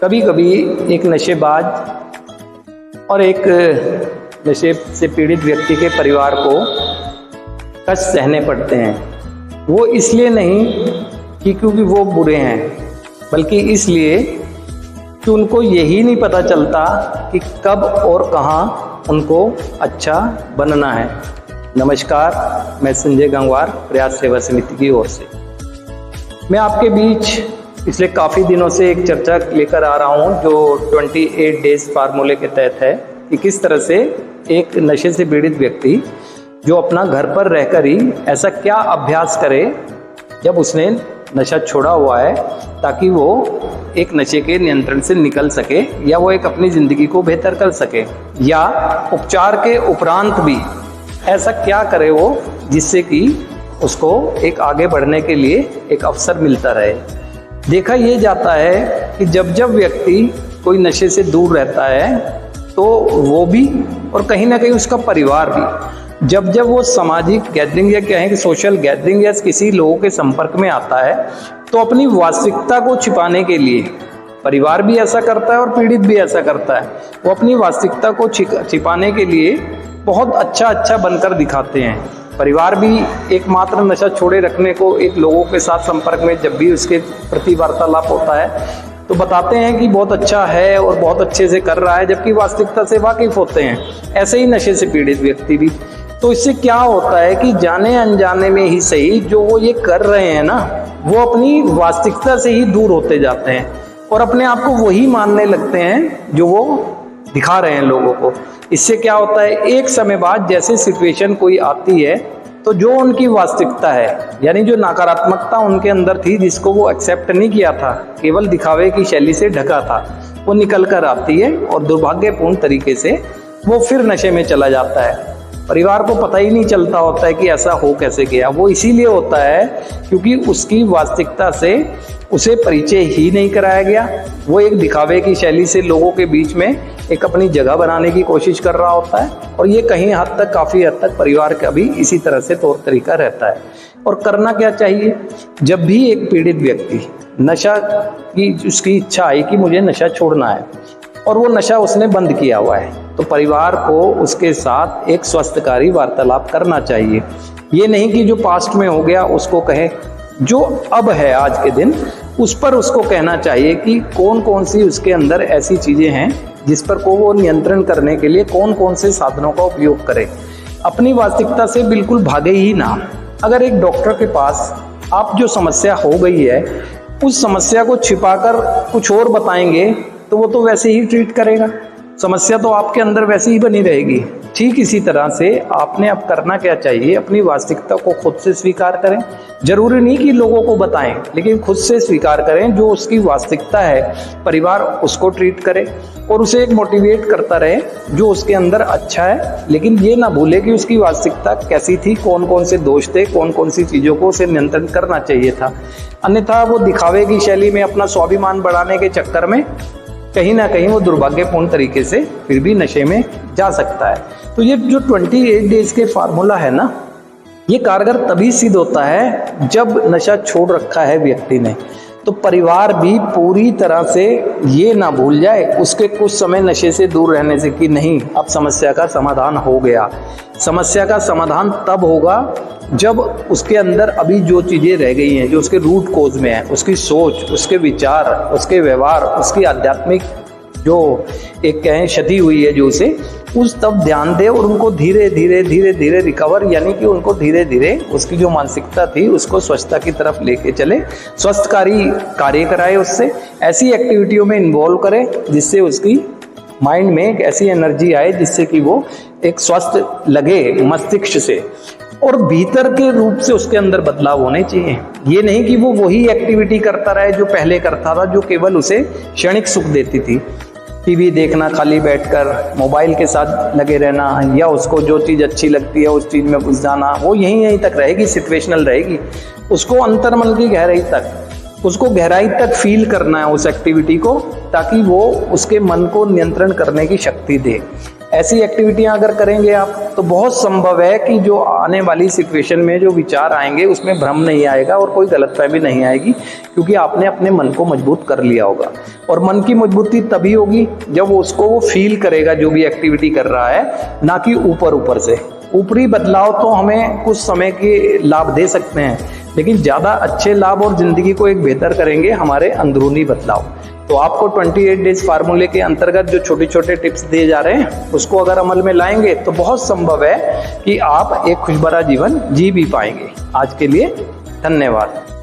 कभी कभी एक नशेबाज और एक नशे से पीड़ित व्यक्ति के परिवार को कष्ट सहने पड़ते हैं। वो इसलिए नहीं कि क्योंकि वो बुरे हैं, बल्कि इसलिए कि उनको यही नहीं पता चलता कि कब और कहाँ उनको अच्छा बनना है। नमस्कार, मैं संजय गंगवार, प्रयास सेवा समिति की ओर से मैं आपके बीच पिछले काफ़ी दिनों से एक चर्चा लेकर आ रहा हूं, जो 28 डेज फार्मूले के तहत है कि किस तरह से एक नशे से पीड़ित व्यक्ति जो अपना घर पर रहकर ही ऐसा क्या अभ्यास करे जब उसने नशा छोड़ा हुआ है, ताकि वो एक नशे के नियंत्रण से निकल सके या वो एक अपनी ज़िंदगी को बेहतर कर सके, या उपचार के उपरांत भी ऐसा क्या करे वो जिससे कि उसको एक आगे बढ़ने के लिए एक अवसर मिलता रहे। देखा ये जाता है कि जब जब व्यक्ति कोई नशे से दूर रहता है तो वो भी और कहीं ना कहीं उसका परिवार भी, जब जब वो सामाजिक गैदरिंग या कहें कि सोशल गैदरिंग या किसी लोगों के संपर्क में आता है तो अपनी वास्तविकता को छिपाने के लिए परिवार भी ऐसा करता है और पीड़ित भी ऐसा करता है। वो अपनी वास्तविकता को छिपाने के लिए बहुत अच्छा बनकर दिखाते हैं। परिवार भी एकमात्र नशा छोड़े रखने को एक लोगों के साथ संपर्क में जब भी उसके प्रति वार्तालाप होता है तो बताते हैं कि बहुत अच्छा है और बहुत अच्छे से कर रहा है, जबकि वास्तविकता से वाकिफ होते हैं। ऐसे ही नशे से पीड़ित व्यक्ति भी। तो इससे क्या होता है कि जाने अनजाने में ही सही जो वो ये कर रहे हैं ना, वो अपनी वास्तविकता से ही दूर होते जाते हैं और अपने आप को वही मानने लगते हैं जो वो दिखा रहे हैं लोगों को। इससे क्या होता है, एक समय बाद जैसे सिचुएशन कोई आती है तो जो उनकी वास्तविकता है, यानी जो नकारात्मकता उनके अंदर थी जिसको वो एक्सेप्ट नहीं किया था, केवल दिखावे की शैली से ढका था, वो निकल कर आती है और दुर्भाग्यपूर्ण तरीके से वो फिर नशे में चला जाता है। परिवार को पता ही नहीं चलता होता है कि ऐसा हो कैसे गया। वो इसीलिए होता है क्योंकि उसकी वास्तविकता से उसे परिचय ही नहीं कराया गया। वो एक दिखावे की शैली से लोगों के बीच में एक अपनी जगह बनाने की कोशिश कर रहा होता है और ये कहीं हद तक, काफ़ी हद तक परिवार का भी इसी तरह से तौर तरीका रहता है। और करना क्या चाहिए, जब भी एक पीड़ित व्यक्ति नशा की उसकी इच्छा आई कि मुझे नशा छोड़ना है और वो नशा उसने बंद किया हुआ है, तो परिवार को उसके साथ एक स्वस्थकारी वार्तालाप करना चाहिए। ये नहीं कि जो पास्ट में हो गया उसको कहे, जो अब है आज के दिन उस पर उसको कहना चाहिए कि कौन कौन सी उसके अंदर ऐसी चीज़ें हैं जिस पर को वो नियंत्रण करने के लिए कौन कौन से साधनों का उपयोग करे। अपनी वास्तविकता से बिल्कुल भागे ही ना। अगर एक डॉक्टर के पास आप जो समस्या हो गई है उस समस्या को छिपाकर कुछ और बताएंगे तो वो तो वैसे ही ट्रीट करेगा, समस्या तो आपके अंदर वैसे ही बनी रहेगी। ठीक इसी तरह से आपने अब करना क्या चाहिए, अपनी वास्तविकता को खुद से स्वीकार करें। जरूरी नहीं कि लोगों को बताएं, लेकिन खुद से स्वीकार करें जो उसकी वास्तविकता है। परिवार उसको ट्रीट करे और उसे एक मोटिवेट करता रहे जो उसके अंदर अच्छा है, लेकिन ये ना भूले कि उसकी वास्तविकता कैसी थी, कौन कौन से दोष थे, कौन कौन सी चीज़ों को उसे नियंत्रण करना चाहिए था। अन्यथा वो दिखावे की शैली में अपना स्वाभिमान बढ़ाने के चक्कर में कहीं ना कहीं वो दुर्भाग्यपूर्ण तरीके से फिर भी नशे में जा सकता है। तो ये जो 28 डेज के फार्मूला है ना, ये कारगर तभी सिद्ध होता है जब नशा छोड़ रखा है व्यक्ति ने, तो परिवार भी पूरी तरह से ये ना भूल जाए उसके कुछ समय नशे से दूर रहने से कि नहीं अब समस्या का समाधान हो गया। समस्या का समाधान तब होगा जब उसके अंदर अभी जो चीज़ें रह गई हैं, जो उसके रूट कोज में है, उसकी सोच, उसके विचार, उसके व्यवहार, उसकी आध्यात्मिक जो एक कहें क्षति हुई है जो उसे, उस तब ध्यान दे और उनको धीरे धीरे रिकवर, यानी कि उनको धीरे धीरे उसकी जो मानसिकता थी उसको स्वच्छता की तरफ लेके चले, स्वस्थकारी कार्य कराए, उससे ऐसी एक्टिविटियों में इन्वॉल्व करे जिससे उसकी माइंड में एक ऐसी एनर्जी आए जिससे कि वो एक स्वस्थ लगे मस्तिष्क से, और भीतर के रूप से उसके अंदर बदलाव होने चाहिए। ये नहीं कि वो वही एक्टिविटी करता रहे जो पहले करता था, जो केवल उसे क्षणिक सुख देती थी। टीवी देखना, खाली बैठकर मोबाइल के साथ लगे रहना, या उसको जो चीज़ अच्छी लगती है उस चीज़ में घुस जाना, वो यहीं तक रहेगी, सिचुएशनल रहेगी। उसको अंतर्मन की गहराई तक, उसको गहराई तक फील करना है उस एक्टिविटी को, ताकि वो उसके मन को नियंत्रण करने की शक्ति दे। ऐसी एक्टिविटियां अगर करेंगे आप तो बहुत संभव है कि जो आने वाली सिचुएशन में जो विचार आएंगे उसमें भ्रम नहीं आएगा और कोई गलतफहमी नहीं आएगी, क्योंकि आपने अपने मन को मजबूत कर लिया होगा। और मन की मजबूती तभी होगी जब उसको वो फील करेगा जो भी एक्टिविटी कर रहा है, ना कि ऊपर ऊपर से। ऊपरी बदलाव तो हमें कुछ समय के लाभ दे सकते हैं, लेकिन ज़्यादा अच्छे लाभ और ज़िंदगी को एक बेहतर करेंगे हमारे अंदरूनी बदलाव। तो आपको 28 डेज फार्मूले के अंतर्गत जो छोटे छोटे टिप्स दिए जा रहे हैं उसको अगर अमल में लाएंगे तो बहुत संभव है कि आप एक खुशभरा जीवन जी भी पाएंगे। आज के लिए धन्यवाद।